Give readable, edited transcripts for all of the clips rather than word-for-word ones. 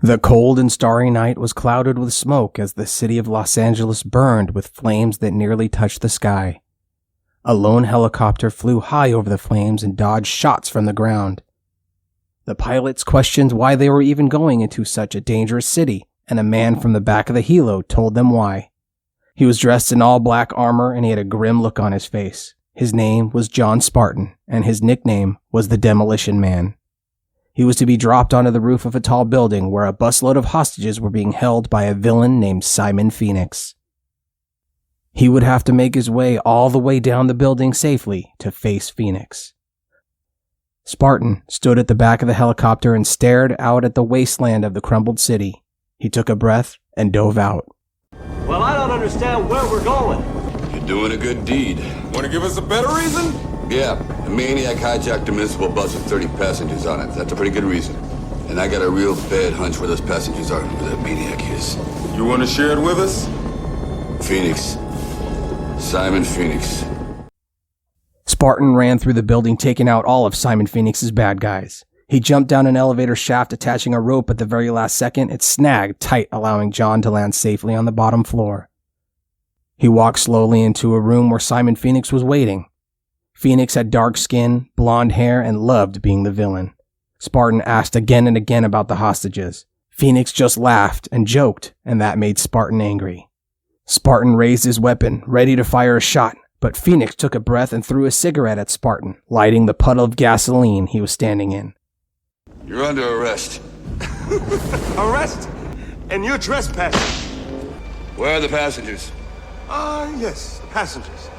The cold and starry night was clouded with smoke as the city of Los Angeles burned with flames that nearly touched the sky. A lone helicopter flew high over the flames and dodged shots from the ground. The pilots questioned why they were even going into such a dangerous city, and a man from the back of the helo told them why. He was dressed in all black armor and he had a grim look on his face. His name was John Spartan, and his nickname was the Demolition Man. He was to be dropped onto the roof of a tall building where a busload of hostages were being held by a villain named Simon Phoenix. He would have to make his way all the way down the building safely to face Phoenix. Spartan stood at the back of the helicopter and stared out at the wasteland of the crumbled city. He took a breath and dove out. Well, I don't understand where we're going. You're doing a good deed. Want to give us a better reason? Yeah, a maniac hijacked a municipal bus with 30 passengers on it. That's a pretty good reason. And I got a real bad hunch where those passengers are and who that maniac is. You want to share it with us? Phoenix. Simon Phoenix. Spartan ran through the building, taking out all of Simon Phoenix's bad guys. He jumped down an elevator shaft, attaching a rope at the very last second. It snagged tight, allowing John to land safely on the bottom floor. He walked slowly into a room where Simon Phoenix was waiting. Phoenix had dark skin, blonde hair, and loved being the villain. Spartan asked again and again about the hostages. Phoenix just laughed and joked, and that made Spartan angry. Spartan raised his weapon, ready to fire a shot, but Phoenix took a breath and threw a cigarette at Spartan, lighting the puddle of gasoline he was standing in. You're under arrest. Arrest? And you're trespassing. Where are the passengers? Yes, the passengers.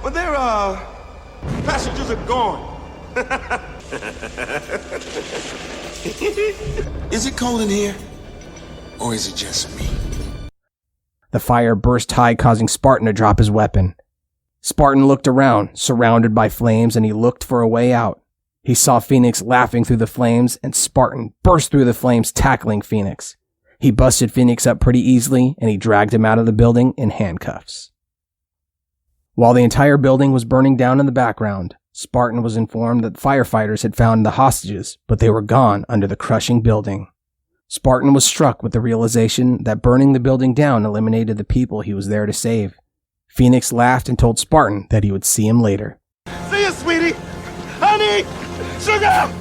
But passengers are gone. Is it cold in here? Or is it just me? The fire burst high, causing Spartan to drop his weapon. Spartan looked around, surrounded by flames, and he looked for a way out. He saw Phoenix laughing through the flames, and Spartan burst through the flames, tackling Phoenix. He busted Phoenix up pretty easily, and he dragged him out of the building in handcuffs. While the entire building was burning down in the background, Spartan was informed that firefighters had found the hostages, but they were gone under the crushing building. Spartan was struck with the realization that burning the building down eliminated the people he was there to save. Phoenix laughed and told Spartan that he would see him later. See you, sweetie! Honey! Sugar!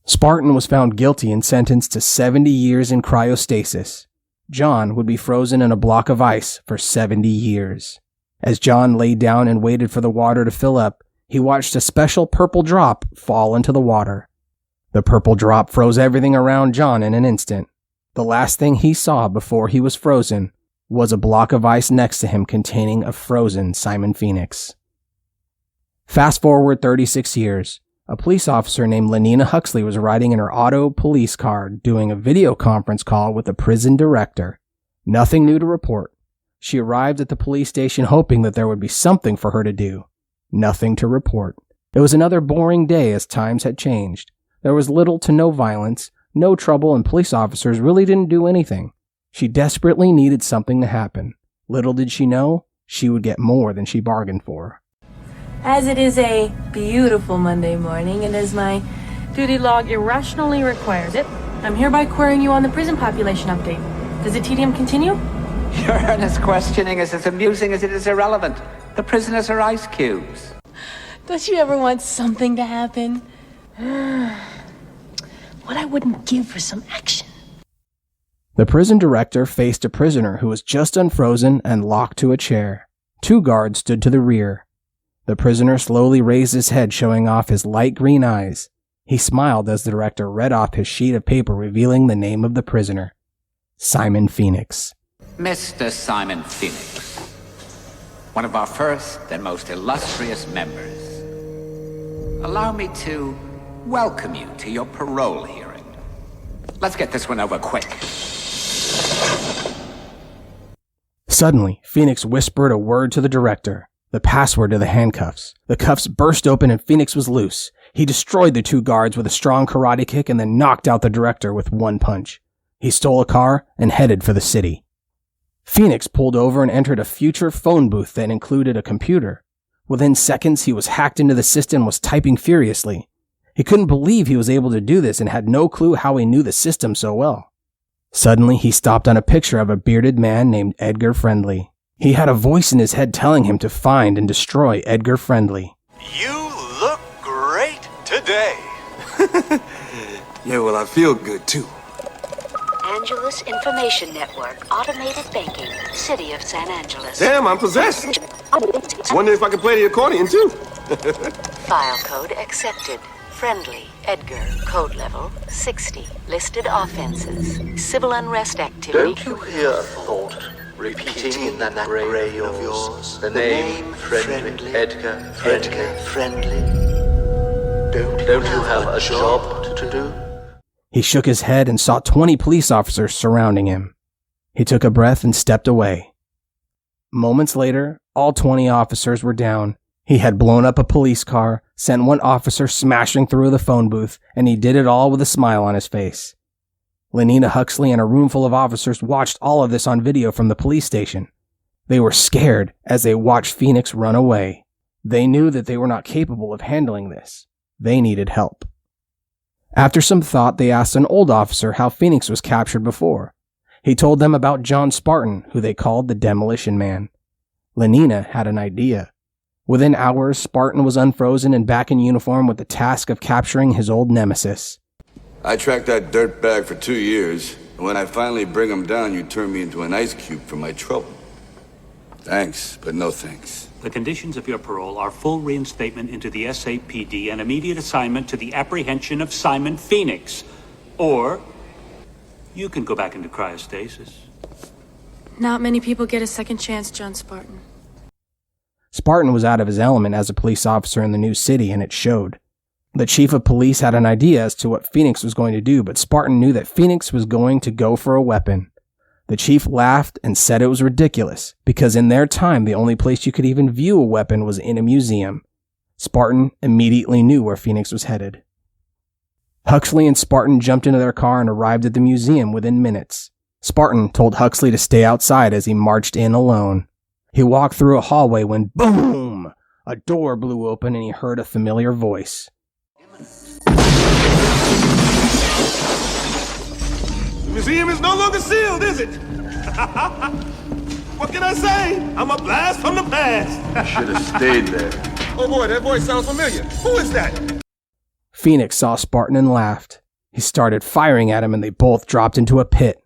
Spartan was found guilty and sentenced to 70 years in cryostasis. John would be frozen in a block of ice for 70 years. As John lay down and waited for the water to fill up, he watched a special purple drop fall into the water. The purple drop froze everything around John in an instant. The last thing he saw before he was frozen was a block of ice next to him containing a frozen Simon Phoenix. Fast forward 36 years. A police officer named Lenina Huxley was riding in her auto police car doing a video conference call with the prison director. Nothing new to report. She arrived at the police station hoping that there would be something for her to do. Nothing to report. It was another boring day as times had changed. There was little to no violence, no trouble, and police officers really didn't do anything. She desperately needed something to happen. Little did she know, she would get more than she bargained for. As it is a beautiful Monday morning, and as my duty log irrationally requires it, I'm hereby querying you on the prison population update. Does the tedium continue? Your earnest questioning is as amusing as it is irrelevant. The prisoners are ice cubes. Don't you ever want something to happen? What I wouldn't give for some action. The prison director faced a prisoner who was just unfrozen and locked to a chair. 2 guards stood to the rear. The prisoner slowly raised his head, showing off his light green eyes. He smiled as the director read off his sheet of paper revealing the name of the prisoner. Simon Phoenix. Mr. Simon Phoenix, one of our first and most illustrious members. Allow me to welcome you to your parole hearing. Let's get this one over quick. Suddenly, Phoenix whispered a word to the director, the password to the handcuffs. The cuffs burst open and Phoenix was loose. He destroyed the 2 guards with a strong karate kick and then knocked out the director with 1 punch. He stole a car and headed for the city. Phoenix pulled over and entered a future phone booth that included a computer. Within seconds, he was hacked into the system and was typing furiously. He couldn't believe he was able to do this and had no clue how he knew the system so well. Suddenly, he stopped on a picture of a bearded man named Edgar Friendly. He had a voice in his head telling him to find and destroy Edgar Friendly. You look great today. Yeah, well, I feel good, too. Angeles Information Network, Automated Banking, City of San Angeles. Damn, I'm possessed. Wonder if I can play the accordion, too. File code accepted. Friendly, Edgar, code level 60. Listed offenses. Civil unrest activity. Don't you hear thought repeating in that brain of yours? The name Friendly, Edgar Friendly. Don't you have a job to do? He shook his head and saw 20 police officers surrounding him. He took a breath and stepped away. Moments later, all 20 officers were down. He had blown up a police car, sent one officer smashing through the phone booth, and he did it all with a smile on his face. Lenina Huxley and a room full of officers watched all of this on video from the police station. They were scared as they watched Phoenix run away. They knew that they were not capable of handling this. They needed help. After some thought, they asked an old officer how Phoenix was captured before. He told them about John Spartan, who they called the Demolition Man. Lenina had an idea. Within hours, Spartan was unfrozen and back in uniform with the task of capturing his old nemesis. I tracked that dirtbag for 2 years, and when I finally bring him down, you turn me into an ice cube for my trouble. Thanks, but no thanks. The conditions of your parole are full reinstatement into the SAPD and immediate assignment to the apprehension of Simon Phoenix. Or you can go back into cryostasis. Not many people get a second chance, John Spartan. Spartan was out of his element as a police officer in the new city, and it showed. The chief of police had an idea as to what Phoenix was going to do, but Spartan knew that Phoenix was going to go for a weapon. The chief laughed and said it was ridiculous, because in their time, the only place you could even view a weapon was in a museum. Spartan immediately knew where Phoenix was headed. Huxley and Spartan jumped into their car and arrived at the museum within minutes. Spartan told Huxley to stay outside as he marched in alone. He walked through a hallway when, boom! A door blew open and he heard a familiar voice. The museum is no longer sealed, is it? What can I say? I'm a blast from the past. Should have stayed there. Oh boy, that voice sounds familiar. Who is that? Phoenix saw Spartan and laughed. He started firing at him and they both dropped into a pit.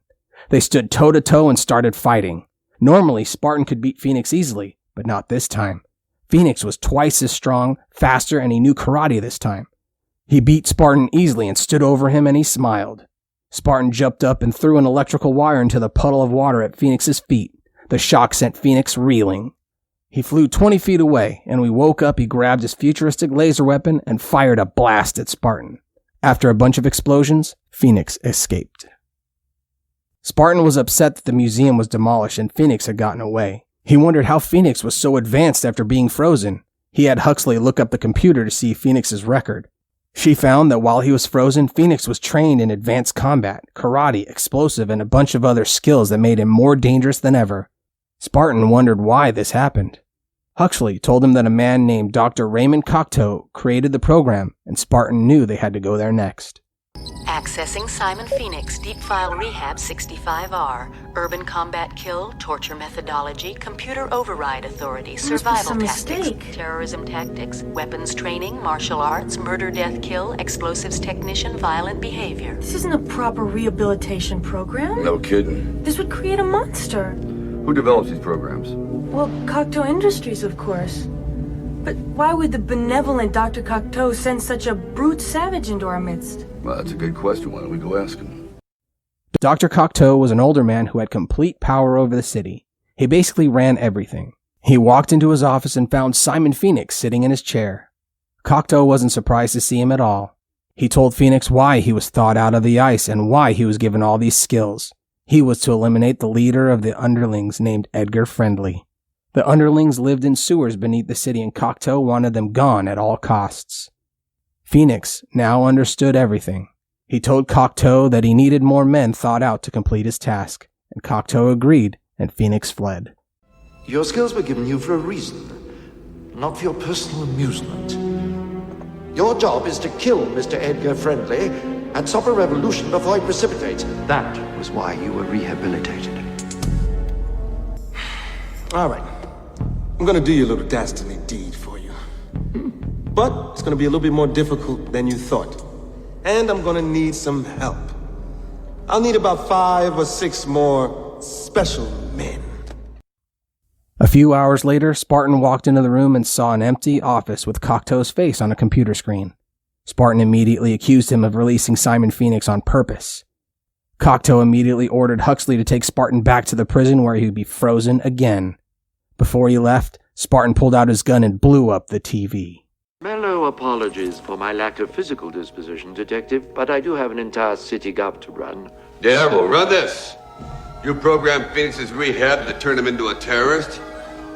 They stood toe-to-toe and started fighting. Normally, Spartan could beat Phoenix easily, but not this time. Phoenix was twice as strong, faster, and he knew karate this time. He beat Spartan easily and stood over him and he smiled. Spartan jumped up and threw an electrical wire into the puddle of water at Phoenix's feet. The shock sent Phoenix reeling. He flew 20 feet away, and when he woke up, he grabbed his futuristic laser weapon and fired a blast at Spartan. After a bunch of explosions, Phoenix escaped. Spartan was upset that the museum was demolished and Phoenix had gotten away. He wondered how Phoenix was so advanced after being frozen. He had Huxley look up the computer to see Phoenix's record. She found that while he was frozen, Phoenix was trained in advanced combat, karate, explosive, and a bunch of other skills that made him more dangerous than ever. Spartan wondered why this happened. Huxley told him that a man named Dr. Raymond Cocteau created the program, and Spartan knew they had to go there next. Accessing Simon Phoenix, Deep File Rehab 65R, Urban Combat Kill, Torture Methodology, Computer Override Authority, Survival Tactics, Terrorism Tactics, Weapons Training, Martial Arts, Murder, Death, Kill, Explosives Technician, Violent Behavior. This isn't a proper rehabilitation program. No kidding. This would create a monster. Who develops these programs? Well, Cocteau Industries, of course. But why would the benevolent Dr. Cocteau send such a brute savage into our midst? Well, that's a good question. Why don't we go ask him? Dr. Cocteau was an older man who had complete power over the city. He basically ran everything. He walked into his office and found Simon Phoenix sitting in his chair. Cocteau wasn't surprised to see him at all. He told Phoenix why he was thawed out of the ice and why he was given all these skills. He was to eliminate the leader of the underlings named Edgar Friendly. The underlings lived in sewers beneath the city and Cocteau wanted them gone at all costs. Phoenix now understood everything. He told Cocteau that he needed more men thought out to complete his task, and Cocteau agreed, and Phoenix fled. Your skills were given you for a reason, not for your personal amusement. Your job is to kill Mr. Edgar Friendly and suffer revolution before it precipitates. That was why you were rehabilitated. All right. I'm gonna do your little dastardly deed for you. But it's gonna be a little bit more difficult than you thought. And I'm gonna need some help. I'll need about 5 or 6 more special men. A few hours later, Spartan walked into the room and saw an empty office with Cocteau's face on a computer screen. Spartan immediately accused him of releasing Simon Phoenix on purpose. Cocteau immediately ordered Huxley to take Spartan back to the prison where he would be frozen again. Before he left, Spartan pulled out his gun and blew up the TV. Mellow apologies for my lack of physical disposition, Detective, but I do have an entire city job to run. Yeah, well, run this. You programmed Phoenix's rehab to turn him into a terrorist,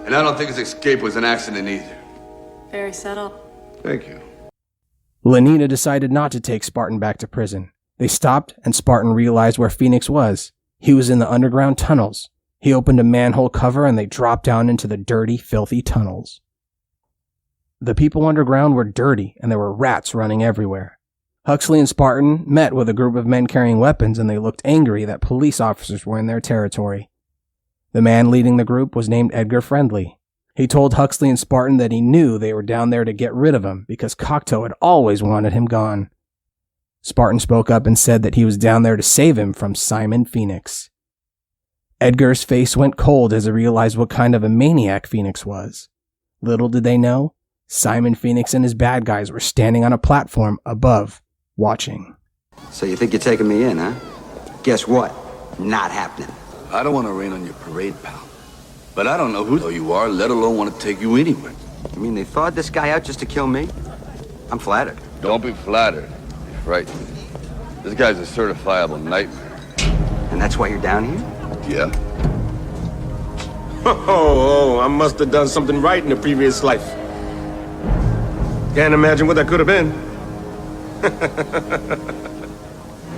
and I don't think his escape was an accident either. Very subtle. Thank you. Lenina decided not to take Spartan back to prison. They stopped, and Spartan realized where Phoenix was. He was in the underground tunnels. He opened a manhole cover, and they dropped down into the dirty, filthy tunnels. The people underground were dirty, and there were rats running everywhere. Huxley and Spartan met with a group of men carrying weapons, and they looked angry that police officers were in their territory. The man leading the group was named Edgar Friendly. He told Huxley and Spartan that he knew they were down there to get rid of him because Cocteau had always wanted him gone. Spartan spoke up and said that he was down there to save him from Simon Phoenix. Edgar's face went cold as he realized what kind of a maniac Phoenix was. Little did they know, Simon Phoenix and his bad guys were standing on a platform above, watching. So you think you're taking me in, huh? Guess what? Not happening. I don't want to rain on your parade, pal. But I don't know who you are, let alone want to take you anywhere. You mean they thawed this guy out just to kill me? I'm flattered. Don't be flattered. You're frightened. This guy's a certifiable nightmare. And that's why you're down here? Yeah. Oh, I must have done something right in the previous life. Can't imagine what that could have been.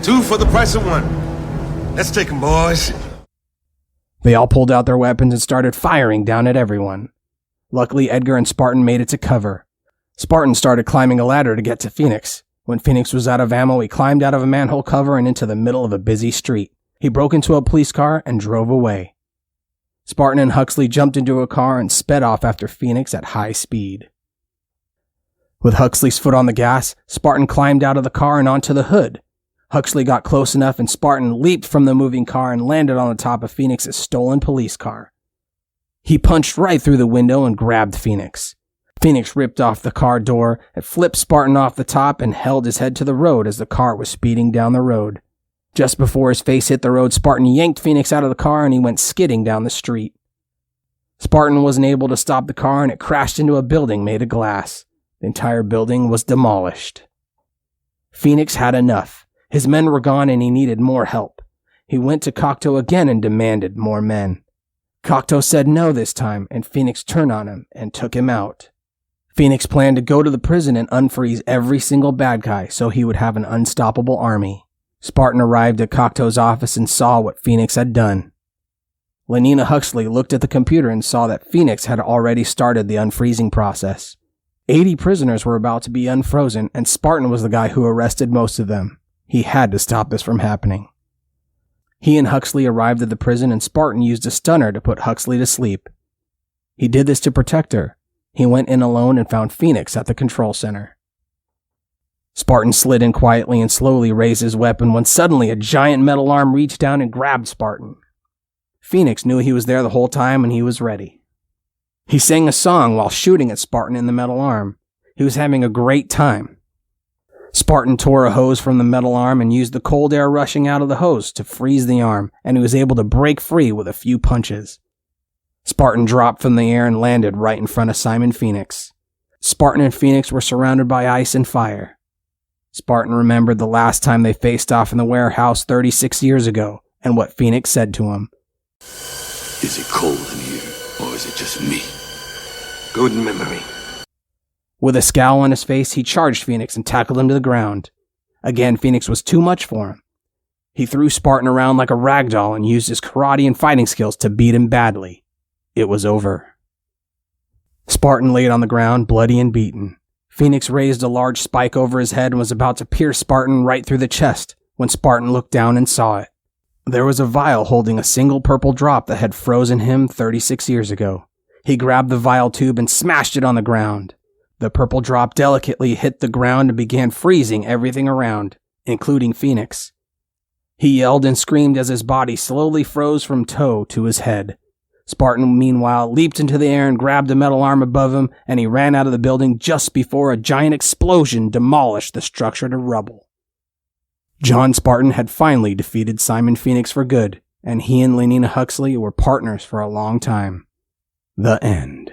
2 for the price of 1. Let's take them, boys. They all pulled out their weapons and started firing down at everyone. Luckily, Edgar and Spartan made it to cover. Spartan started climbing a ladder to get to Phoenix. When Phoenix was out of ammo, he climbed out of a manhole cover and into the middle of a busy street. He broke into a police car and drove away. Spartan and Huxley jumped into a car and sped off after Phoenix at high speed. With Huxley's foot on the gas, Spartan climbed out of the car and onto the hood. Huxley got close enough and Spartan leaped from the moving car and landed on the top of Phoenix's stolen police car. He punched right through the window and grabbed Phoenix. Phoenix ripped off the car door and flipped Spartan off the top and held his head to the road as the car was speeding down the road. Just before his face hit the road, Spartan yanked Phoenix out of the car and he went skidding down the street. Spartan wasn't able to stop the car and it crashed into a building made of glass. The entire building was demolished. Phoenix had enough. His men were gone and he needed more help. He went to Cocteau again and demanded more men. Cocteau said no this time, and Phoenix turned on him and took him out. Phoenix planned to go to the prison and unfreeze every single bad guy so he would have an unstoppable army. Spartan arrived at Cocteau's office and saw what Phoenix had done. Lenina Huxley looked at the computer and saw that Phoenix had already started the unfreezing process. 80 prisoners were about to be unfrozen, and Spartan was the guy who arrested most of them. He had to stop this from happening. He and Huxley arrived at the prison and Spartan used a stunner to put Huxley to sleep. He did this to protect her. He went in alone and found Phoenix at the control center. Spartan slid in quietly and slowly raised his weapon when suddenly a giant metal arm reached down and grabbed Spartan. Phoenix knew he was there the whole time and he was ready. He sang a song while shooting at Spartan in the metal arm. He was having a great time. Spartan tore a hose from the metal arm and used the cold air rushing out of the hose to freeze the arm, and he was able to break free with a few punches. Spartan dropped from the air and landed right in front of Simon Phoenix. Spartan and Phoenix were surrounded by ice and fire. Spartan remembered the last time they faced off in the warehouse 36 years ago, and what Phoenix said to him. Is it cold in here, or is it just me? Good memory. With a scowl on his face, he charged Phoenix and tackled him to the ground. Again, Phoenix was too much for him. He threw Spartan around like a ragdoll and used his karate and fighting skills to beat him badly. It was over. Spartan laid on the ground, bloody and beaten. Phoenix raised a large spike over his head and was about to pierce Spartan right through the chest when Spartan looked down and saw it. There was a vial holding a single purple drop that had frozen him 36 years ago. He grabbed the vial tube and smashed it on the ground. The purple drop delicately hit the ground and began freezing everything around, including Phoenix. He yelled and screamed as his body slowly froze from toe to his head. Spartan, meanwhile, leaped into the air and grabbed a metal arm above him, and he ran out of the building just before a giant explosion demolished the structure to rubble. John Spartan had finally defeated Simon Phoenix for good, and he and Lenina Huxley were partners for a long time. The end.